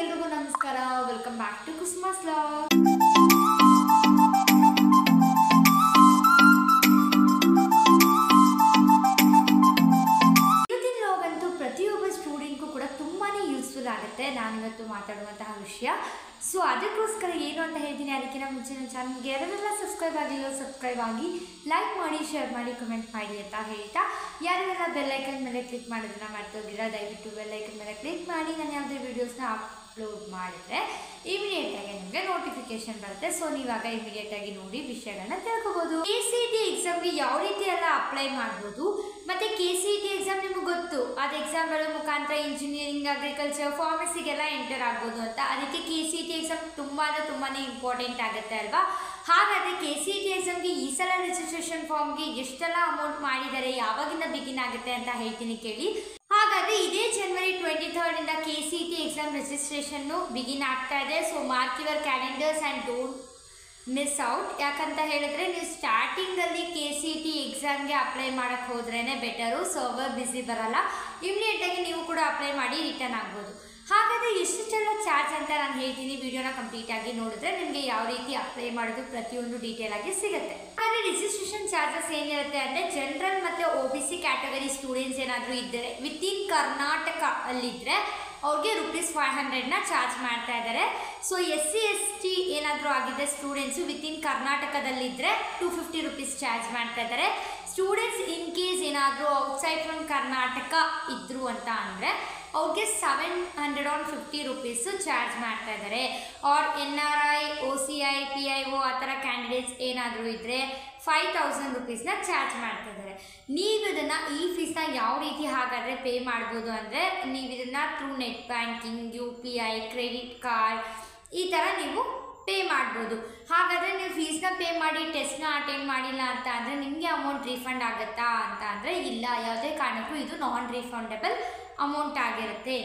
ಎಲ್ರಿಗೂ ನಮಸ್ಕಾರ. Welcome back to Kusuma's vlog. ಇವತ್ತಿನ ವ್ಲಾಗ್ ಅಂತೂ ಪ್ರತಿಯೊಬ್ಬ ಸ್ಟೂಡೆಂಟ್ಗೂ ಕೂಡ ತುಂಬಾನೇ ಯೂಸ್ಫುಲ್ ಆಗುತ್ತೆ ನಾನಿವತ್ತು ಮಾತಾಡುವಂತಹ ವಿಷಯ. ಸೊ ಅದಕ್ಕೋಸ್ಕರ ಏನು ಅಂತ ಹೇಳ್ತೀನಿ. ಅದಕ್ಕಿಂತ ಮುಂಚೆ ನನ್ನ ಚಾನಲ್ಗೆ ಯಾರೆಲ್ಲ ಸಬ್ಸ್ಕ್ರೈಬ್ ಆಗಿಲ್ಲ ಸಬ್ಸ್ಕ್ರೈಬ್ ಆಗಿ, ಲೈಕ್ ಮಾಡಿ, ಶೇರ್ ಮಾಡಿ, ಕಮೆಂಟ್ ಮಾಡಿ ಅಂತ ಹೇಳ್ತಾ, ಯಾರೆಲ್ಲ ಬೆಲ್ಲೈಕನ್ ಮೇಲೆ ಕ್ಲಿಕ್ ಮಾಡೋದನ್ನ ಮಾಡ್ತೋಗಿಲ್ಲ ದಯವಿಟ್ಟು ಬೆಲ್ಲೈಕನ್ ಮೇಲೆ ಕ್ಲಿಕ್ ಮಾಡಿ. ನಾನು ಯಾವುದೇ ವೀಡಿಯೋಸ್ನ ಅಪ್ಲೋಡ್ ಮಾಡಿದರೆ ಇಮಿಡಿಯೇಟಾಗಿ ನಿಮಗೆ ನೋಟಿಫಿಕೇಶನ್ ಬರುತ್ತೆ. ಸೊ ನೀವಾಗ ಇಮಿಡಿಯೇಟಾಗಿ ನೋಡಿ ವಿಷಯಗಳನ್ನ ತಿಳ್ಕೊಬೋದು. KCET ಎಕ್ಸಾಮ್ಗೆ ಯಾವ ರೀತಿ ಎಲ್ಲ ಅಪ್ಲೈ ಮಾಡ್ಬೋದು, ಮತ್ತು KCET ಎಕ್ಸಾಮ್ ನಿಮಗೆ ಗೊತ್ತು, ಅದು ಎಕ್ಸಾಮ್ಗಳ ಮುಖಾಂತರ ಇಂಜಿನಿಯರಿಂಗ್, ಅಗ್ರಿಕಲ್ಚರ್, ಫಾರ್ಮಸಿಗೆಲ್ಲ ಎಂಟರ್ ಆಗ್ಬೋದು ಅಂತ. ಅದಕ್ಕೆ KCET ಎಕ್ಸಾಮ್ ತುಂಬಾ ಇಂಪಾರ್ಟೆಂಟ್ ಆಗುತ್ತೆ ಅಲ್ವಾ. ಹಾಗಾದರೆ KCET ಎಕ್ಸಾಮ್ಗೆ ಈ ಸಲ ರಿಜಿಸ್ಟ್ರೇಷನ್ ಫಾರ್ಮ್ಗೆ ಎಷ್ಟೆಲ್ಲ ಅಮೌಂಟ್ ಮಾಡಿದ್ದಾರೆ, ಯಾವಾಗಿಂದ ಬಿಗಿನ್ ಆಗುತ್ತೆ ಅಂತ ಹೇಳ್ತೀನಿ ಕೇಳಿ. ಹಾಗಾದರೆ ಇದೇ ಜನವರಿ 23 KCET ಎಕ್ಸಾಮ್ ರಿಜಿಸ್ಟ್ರೇಷನ್ನು ಬಿಗಿನ್ ಆಗ್ತಾ ಇದೆ. So mark your calendars and don't miss out. ಯಾಕಂತ ಹೇಳಿದ್ರೆ ನೀವು ಸ್ಟಾರ್ಟಿಂಗಲ್ಲಿ KCET ಎಕ್ಸಾಮ್ಗೆ ಅಪ್ಲೈ ಮಾಡೋಕ್ಕೆ ಹೋದ್ರೇ ಬೆಟರು. ಸರ್ವರ್ ಬ್ಯುಸಿ ಬರಲ್ಲ, ಇಮಿಡಿಯೇಟಾಗಿ ನೀವು ಕೂಡ ಅಪ್ಲೈ ಮಾಡಿ ರಿಟರ್ನ್ ಆಗ್ಬೋದು. ಹಾಗಾದರೆ ಎಷ್ಟೆಲ್ಲ ಚಾರ್ಜ್ ಅಂತ ನಾನು ಹೇಳ್ತೀನಿ. ವಿಡಿಯೋನ ಕಂಪ್ಲೀಟಾಗಿ ನೋಡಿದ್ರೆ ನಿಮಗೆ ಯಾವ ರೀತಿ ಅಪ್ಲೈ ಮಾಡೋದು ಪ್ರತಿಯೊಂದು ಡೀಟೇಲ್ ಆಗಿ ಸಿಗುತ್ತೆ. ಆದರೆ ರಿಜಿಸ್ಟ್ರೇಷನ್ ಚಾರ್ಜಸ್ ಏನಿರುತ್ತೆ ಅಂದರೆ, ಜನರಲ್ ಮತ್ತು OBC ಕ್ಯಾಟಗರಿ ಸ್ಟೂಡೆಂಟ್ಸ್ ಏನಾದರೂ ಇದ್ದರೆ ವಿತಿನ್ ಕರ್ನಾಟಕ ಅಲ್ಲಿದ್ದರೆ ಅವ್ರಿಗೆ ₹500ನ ಚಾರ್ಜ್ ಮಾಡ್ತಾ ಇದ್ದಾರೆ. ಸೊ SC ST ಏನಾದರೂ ಆಗಿದೆ ಸ್ಟೂಡೆಂಟ್ಸು ವಿತಿನ್ ಕರ್ನಾಟಕದಲ್ಲಿದ್ದರೆ ₹250 ಚಾರ್ಜ್ ಮಾಡ್ತಾ ಇದ್ದಾರೆ. ಸ್ಟೂಡೆಂಟ್ಸ್ ಇನ್ ಕೇಸ್ ಏನಾದರೂ ಔಟ್ಸೈಡ್ ಫ್ರಮ್ ಕರ್ನಾಟಕ ಇದ್ದರು ಅಂತ ಅಂದರೆ ಅವ್ರಿಗೆ ₹750 ಚಾರ್ಜ್ ಮಾಡ್ತಾ ಇದ್ದಾರೆ. ಆರ್ NRI, OCI, PIO ಆ ಥರ ಕ್ಯಾಂಡಿಡೇಟ್ಸ್ ಏನಾದರೂ ಇದ್ದರೆ ₹5000ನ ಚಾರ್ಜ್ ಮಾಡ್ತಾ ಇದ್ದಾರೆ. ನೀವು ಇದನ್ನು ಈ ಫೀಸ್ನ ಯಾವ ರೀತಿ ಹಾಗಾದರೆ ಪೇ ಮಾಡ್ಬೋದು ಅಂದರೆ, ನೀವು ಇದನ್ನು through net banking, UPI, credit card ಈ ಥರ ನೀವು ಪೇ ಮಾಡ್ಬೋದು. ಹಾಗಾದರೆ ನೀವು ಫೀಸ್ನ ಪೇ ಮಾಡಿ ಟೆಸ್ಟ್ನ ಅಟೆಂಡ್ ಮಾಡಿಲ್ಲ ಅಂತ ಅಂದರೆ ನಿಮಗೆ ಅಮೌಂಟ್ ರೀಫಂಡ್ ಆಗುತ್ತಾ ಅಂತ ಅಂದರೆ ಇಲ್ಲ, ಯಾವುದೇ ಕಾರಣಕ್ಕೂ ಇದು ನಾನ್ ರೀಫಂಡಬಲ್ ಅಮೌಂಟ್ ಆಗಿರುತ್ತೆ.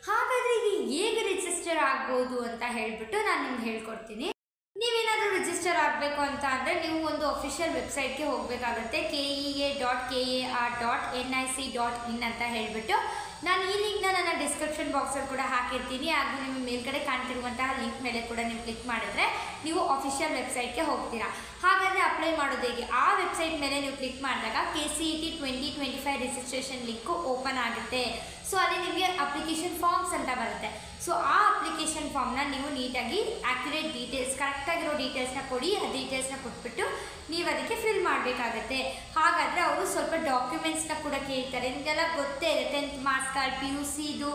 ಹಾಗಾದರೆ ಇದು ಹೇಗೆ ರಿಜಿಸ್ಟರ್ ಆಗ್ಬೋದು ಅಂತ ಹೇಳಿಬಿಟ್ಟು ನಾನು ನಿಮ್ಗೆ ಹೇಳ್ಕೊಡ್ತೀನಿ. ನೀವೇನಾದರೂ ರಿಜಿಸ್ಟರ್ ಆಗಬೇಕು ಅಂತ ಅಂದರೆ ನೀವು ಒಂದು ಅಫಿಷಿಯಲ್ ವೆಬ್ಸೈಟ್ಗೆ ಹೋಗಬೇಕಾಗುತ್ತೆ. kea.kar.nic.in ಅಂತ ಹೇಳಿಬಿಟ್ಟು ನಾನು ಈ ಲಿಂಕ್ನ ನನ್ನ ಡಿಸ್ಕ್ರಿಪ್ಷನ್ ಬಾಕ್ಸಲ್ಲಿ ಕೂಡ ಹಾಕಿರ್ತೀನಿ. ಹಾಗೂ ನಿಮ್ಮ ಮೇಲ್ಗಡೆ ಕಾಣ್ತಿರುವಂತಹ ಲಿಂಕ್ ಮೇಲೆ ಕೂಡ ನೀವು ಕ್ಲಿಕ್ ಮಾಡಿದ್ರೆ ನೀವು ಅಫಿಷಿಯಲ್ ವೆಬ್ಸೈಟ್ಗೆ ಹೋಗ್ತೀರಾ. ಹಾಗಾದರೆ ಅಪ್ಲೈ ಮಾಡೋದು ಹೇಗೆ? ಆ ವೆಬ್ಸೈಟ್ ಮೇಲೆ ನೀವು ಕ್ಲಿಕ್ ಮಾಡಿದಾಗ KCET 2025 ರಿಜಿಸ್ಟ್ರೇಷನ್ ಲಿಂಕು ಓಪನ್ ಆಗುತ್ತೆ. ಸೊ ಅಲ್ಲಿ ನಿಮಗೆ ಅಪ್ಲಿಕೇಶನ್ ಫಾರ್ಮ್ಸ್ ಅಂತ ಬರುತ್ತೆ. ಸೊ ಆ ಅಪ್ಲಿಕೇಶನ್ ಫಾರ್ಮ್ನ ನೀವು ನೀಟಾಗಿ ಆ್ಯಕ್ಯುರೇಟ್ ಡೀಟೇಲ್ಸ್, ಕರೆಕ್ಟಾಗಿರೋ ಡೀಟೇಲ್ಸ್ನ ಕೊಡಿ. ಆ ಡೀಟೇಲ್ಸ್ನ ಕೊಟ್ಬಿಟ್ಟು ನೀವು ಅದಕ್ಕೆ ಫಿಲ್ ಮಾಡಬೇಕಾಗತ್ತೆ. ಹಾಗಾದರೆ ಅವರು ಸ್ವಲ್ಪ ಡಾಕ್ಯುಮೆಂಟ್ಸ್ನ ಕೂಡ ಕೇಳ್ತಾರೆ. ನಿಮಗೆಲ್ಲ ಗೊತ್ತೇ ಇದೆ, 10th ಮಾರ್ಕ್ಸ್ ಕಾರ್ಡ್, PUCದು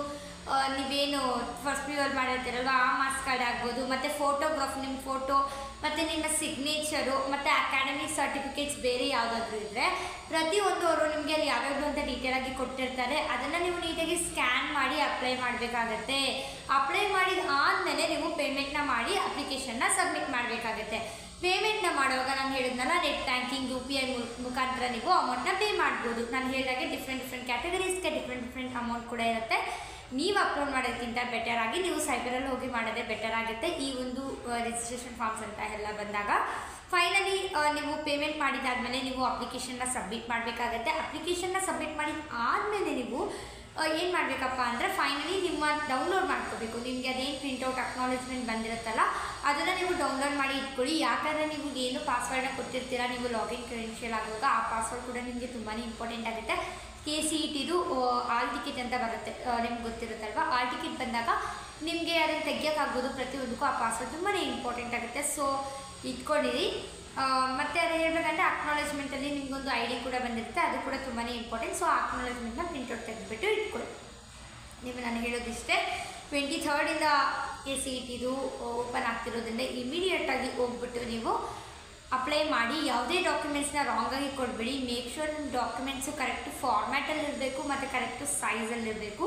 ನೀವೇನು ಫಸ್ಟ್ PU ಮಾಡಿರ್ತೀರಲ್ವ ಆ ಮಾರ್ಕ್ಸ್ ಕಾರ್ಡ್ ಆಗ್ಬೋದು, ಮತ್ತು ಫೋಟೋಗ್ರಾಫ್, ನಿಮ್ಮ ಫೋಟೋ ಮತ್ತು ನಿಮ್ಮ ಸಿಗ್ನೇಚರು ಮತ್ತು ಅಕಾಡೆಮಿಕ್ ಸರ್ಟಿಫಿಕೇಟ್ಸ್ ಬೇರೆ ಯಾವುದಾದ್ರೂ ಇದ್ದರೆ ಪ್ರತಿಯೊಂದು ಅವರು ನಿಮಗೆ ಅಲ್ಲಿ ಯಾವ್ಯಾವುದು ಅಂತ ಡೀಟೇಲಾಗಿ ಕೊಟ್ಟಿರ್ತಾರೆ. ಅದನ್ನು ನೀವು ನೀಟಾಗಿ ಸ್ಕ್ಯಾನ್ ಮಾಡಿ ಅಪ್ಲೈ ಮಾಡಬೇಕಾಗತ್ತೆ. ಅಪ್ಲೈ ಮಾಡಿದ ಆದಮೇಲೆ ನೀವು ಪೇಮೆಂಟ್ನ ಮಾಡಿ ಅಪ್ಲಿಕೇಶನ್ನ ಸಬ್ಮಿಟ್ ಮಾಡಬೇಕಾಗತ್ತೆ. ಪೇಮೆಂಟ್ನ ಮಾಡುವಾಗ ನಾನು ಹೇಳಿದ್ನಲ್ಲ, ನೆಟ್ ಬ್ಯಾಂಕಿಂಗ್, UPI ಮುಖಾಂತರ ನೀವು ಅಮೌಂಟ್ನ ಪೇ ಮಾಡ್ಬೋದು. ನಾನು ಹೇಳಿದಾಗೆ ಡಿಫ್ರೆಂಟ್ ಕ್ಯಾಟಗರೀಸ್ಗೆ ಡಿಫ್ರೆಂಟ್ ಅಮೌಂಟ್ ಕೂಡ ಇರುತ್ತೆ. ನೀವು ಅಪ್ಲೋಡ್ ಮಾಡೋದಕ್ಕಿಂತ ಬೆಟರಾಗಿ ನೀವು ಸೈಬರಲ್ಲಿ ಹೋಗಿ ಮಾಡೋದೇ ಬೆಟರ್ ಆಗುತ್ತೆ. ಈ ಒಂದು ರಿಜಿಸ್ಟ್ರೇಷನ್ ಫಾರ್ಮ್ಸ್ ಅಂತ ಎಲ್ಲ ಬಂದಾಗ ಫೈನಲಿ ನೀವು ಪೇಮೆಂಟ್ ಮಾಡಿದಾದ್ಮೇಲೆ ನೀವು ಅಪ್ಲಿಕೇಶನ್ನ ಸಬ್ಮಿಟ್ ಮಾಡಬೇಕಾಗತ್ತೆ. ಅಪ್ಲಿಕೇಶನ್ನ ಸಬ್ಮಿಟ್ ಮಾಡಿದ ಆದಮೇಲೆ ನೀವು ಏನು ಮಾಡಬೇಕಪ್ಪ ಅಂದರೆ ಫೈನಲಿ ನಿಮ್ಮ ಡೌನ್ಲೋಡ್ ಮಾಡ್ಕೋಬೇಕು. ನಿಮಗೆ ಅದೇನು ಪ್ರಿಂಟೌಟ್ ಅಕ್ನಾಲೇಜ್ಮೆಂಟ್ ಬಂದಿರುತ್ತಲ್ಲ ಅದನ್ನು ನೀವು ಡೌನ್ಲೋಡ್ ಮಾಡಿ ಇಟ್ಕೊಳ್ಳಿ. ಯಾಕಂದರೆ ನೀವು ಏನು ಪಾಸ್ವರ್ಡನ್ನ ಕೊಟ್ಟಿರ್ತೀರ ನೀವು ಲಾಗಿನ್ ಕ್ರೆಡೆನ್ಷಿಯಲ್ ಆಗುವಾಗ ಆ ಪಾಸ್ವರ್ಡ್ ಕೂಡ ನಿಮಗೆ ತುಂಬಾ ಇಂಪಾರ್ಟೆಂಟ್ ಆಗುತ್ತೆ. KCETದು ಆಲ್ ಟಿಕೆಟ್ ಅಂತ ಬರುತ್ತೆ, ನಿಮ್ಗೆ ಗೊತ್ತಿರುತ್ತಲ್ವ. ಆಲ್ ಟಿಕೆಟ್ ಬಂದಾಗ ನಿಮಗೆ ಅದನ್ನು ತೆಗಿಯೋಕ್ಕಾಗ್ಬೋದು. ಪ್ರತಿಯೊಂದಕ್ಕೂ ಆ ಪಾಸ್ವರ್ಡ್ ತುಂಬಾ ಇಂಪಾರ್ಟೆಂಟ್ ಆಗುತ್ತೆ. ಸೊ ಇಟ್ಕೊಂಡಿರಿ. ಮತ್ತು ಅದು ಹೇಳಬೇಕಂದ್ರೆ ಅಕ್ನಾಲೇಜ್ಮೆಂಟಲ್ಲಿ ನಿಮಗೊಂದು ID ಕೂಡ ಬಂದಿರುತ್ತೆ, ಅದು ಕೂಡ ತುಂಬಾ ಇಂಪಾರ್ಟೆಂಟ್. ಸೊ ಆ ಅಕ್ನಾಲೇಜ್ಮೆಂಟ್ನ ಪ್ರಿಂಟೌಟ್ ತೆಗೆದುಬಿಟ್ಟು ಇಟ್ಕೊಳ್ಳಿ. ನೀವು ನನಗೆ ಹೇಳೋದಿಷ್ಟೇ, 23 KCETದು ಓಪನ್ ಆಗ್ತಿರೋದ್ರಿಂದ ಇಮಿಡಿಯೇಟಾಗಿ ಹೋಗ್ಬಿಟ್ಟು ನೀವು ಅಪ್ಲೈ ಮಾಡಿ. ಯಾವುದೇ ಡಾಕ್ಯುಮೆಂಟ್ಸ್ನ ರಾಂಗಾಗಿ ಕೊಡಬೇಡಿ. ಮೇಕ್ ಶೋರ್ ನಿಮ್ಮ ಡಾಕ್ಯುಮೆಂಟ್ಸು ಕರೆಕ್ಟ್ ಫಾರ್ಮ್ಯಾಟಲ್ಲಿ ಇರಬೇಕು ಮತ್ತು ಕರೆಕ್ಟು ಸೈಜಲ್ಲಿರಬೇಕು.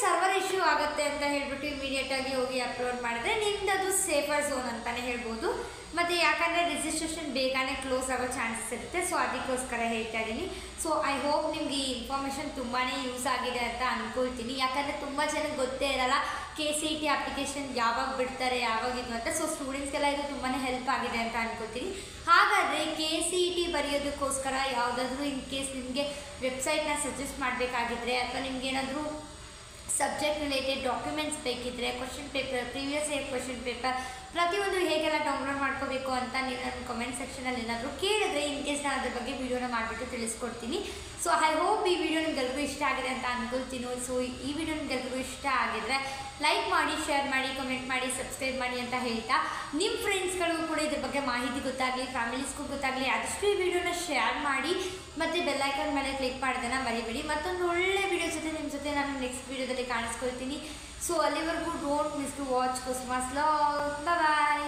ಸರ್ವರ್ ಇಶ್ಯೂ ಆಗುತ್ತೆ ಅಂತ ಹೇಳ್ಬಿಟ್ಟು ಇಮಿಡಿಯೇಟಾಗಿ ಹೋಗಿ ಅಪ್ಲೋಡ್ ಮಾಡಿದ್ರೆ ನಿಮ್ದು ಅದು ಸೇಫರ್ ಝೋನ್ ಅಂತಲೇ ಹೇಳ್ಬೋದು. ಮತ್ತು ಯಾಕಂದರೆ ರಿಜಿಸ್ಟ್ರೇಷನ್ ಬೇಗನೆ ಕ್ಲೋಸ್ ಆಗೋ ಚಾನ್ಸಸ್ ಇರುತ್ತೆ. ಸೊ ಅದಕ್ಕೋಸ್ಕರ ಹೇಳ್ತಾ ಇದ್ದೀನಿ. ಸೊ ಐ ಹೋಪ್ ನಿಮಗೆ ಈ ಇನ್ಫಾರ್ಮೇಷನ್ ತುಂಬಾ ಯೂಸ್ ಆಗಿದೆ ಅಂತ ಅಂದ್ಕೊಳ್ತೀನಿ. ಯಾಕಂದರೆ ತುಂಬ ಜನಕ್ಕೆ ಗೊತ್ತೇ ಇರಲ್ಲ KCET ಅಪ್ಲಿಕೇಶನ್ ಯಾವಾಗ ಬಿಡ್ತಾರೆ, ಯಾವಾಗಿದ್ದು ಅಂತ. ಸೊ ಸ್ಟೂಡೆಂಟ್ಸ್ಗೆಲ್ಲ ಇದು ತುಂಬಾ ಹೆಲ್ಪ್ ಆಗಿದೆ ಅಂತ ಅಂದ್ಕೊಳ್ತೀನಿ. ಹಾಗಾದರೆ KCET ಬರೆಯೋದಕ್ಕೋಸ್ಕರ ಯಾವುದಾದ್ರೂ ಇನ್ ಕೇಸ್ ನಿಮಗೆ ವೆಬ್ಸೈಟ್ನ ಸಜೆಸ್ಟ್ ಮಾಡಬೇಕಾಗಿದ್ರೆ ಅಥವಾ ನಿಮಗೇನಾದರೂ ಸಬ್ಜೆಕ್ಟ್ ರಿಲೇಟೆಡ್ ಡಾಕ್ಯುಮೆಂಟ್ಸ್ ಬೇಕಿದ್ದರೆ, question paper, previous year question paper ಪ್ರತಿಯೊಂದು ಹೇಗೆಲ್ಲ ಡೌನ್ಲೋಡ್ ಮಾಡ್ಕೋಬೇಕು ಅಂತ ನೀವು ನನ್ನ ಕಮೆಂಟ್ ಸೆಕ್ಷನಲ್ಲಿ ಏನಾದರೂ ಕೇಳಿದ್ರೆ ಇನ್ ಕೇಸ್ ನಾನು ಅದ್ರ ಬಗ್ಗೆ ವೀಡಿಯೋನ ಮಾಡಿಬಿಟ್ಟು ತಿಳಿಸ್ಕೊಡ್ತೀನಿ. ಸೊ ಐ ಹೋಪ್ ಈ ವಿಡಿಯೋ ನಿಮ್ಗೆಲ್ರಿಗೂ ಇಷ್ಟ ಆಗಿದೆ ಅಂತ ಅನ್ಕೊಳ್ತೀನಿ. ಸೊ ಈ ವಿಡಿಯೋ ನಿಮ್ಗೆಲ್ರಿಗೂ ಇಷ್ಟ ಆಗಿದ್ರೆ ಲೈಕ್ ಮಾಡಿ, ಶೇರ್ ಮಾಡಿ, ಕಮೆಂಟ್ ಮಾಡಿ, ಸಬ್ಸ್ಕ್ರೈಬ್ ಮಾಡಿ ಅಂತ ಹೇಳ್ತಾ ನಿಮ್ಮ ಫ್ರೆಂಡ್ಸ್ಗಳಿಗೂ ಕೂಡ ಇದ್ರ ಬಗ್ಗೆ ಮಾಹಿತಿ ಗೊತ್ತಾಗಲಿ, ಫ್ಯಾಮಿಲೀಸ್ಗೂ ಗೊತ್ತಾಗಲಿ ಆದಷ್ಟು ಈ ವಿಡಿಯೋನ ಶೇರ್ ಮಾಡಿ ಮತ್ತು ಬೆಲ್ಲೈಕನ್ ಮೇಲೆ ಕ್ಲಿಕ್ ಮಾಡೋದನ್ನು ಮರಿಬೇಡಿ. ಮತ್ತೊಂದು ಒಳ್ಳೆ ವಿಡಿಯೋ ಜೊತೆ ನಿಮ್ಮ ಜೊತೆ ನಾನು ನೆಕ್ಸ್ಟ್ ವಿಡಿಯೋದಲ್ಲಿ ಕಾಣಿಸ್ಕೊಳ್ತೀನಿ. ಸೊ ಅಲ್ಲಿವರೆಗೂ don't miss to watch Kusuma's vlog. Bye.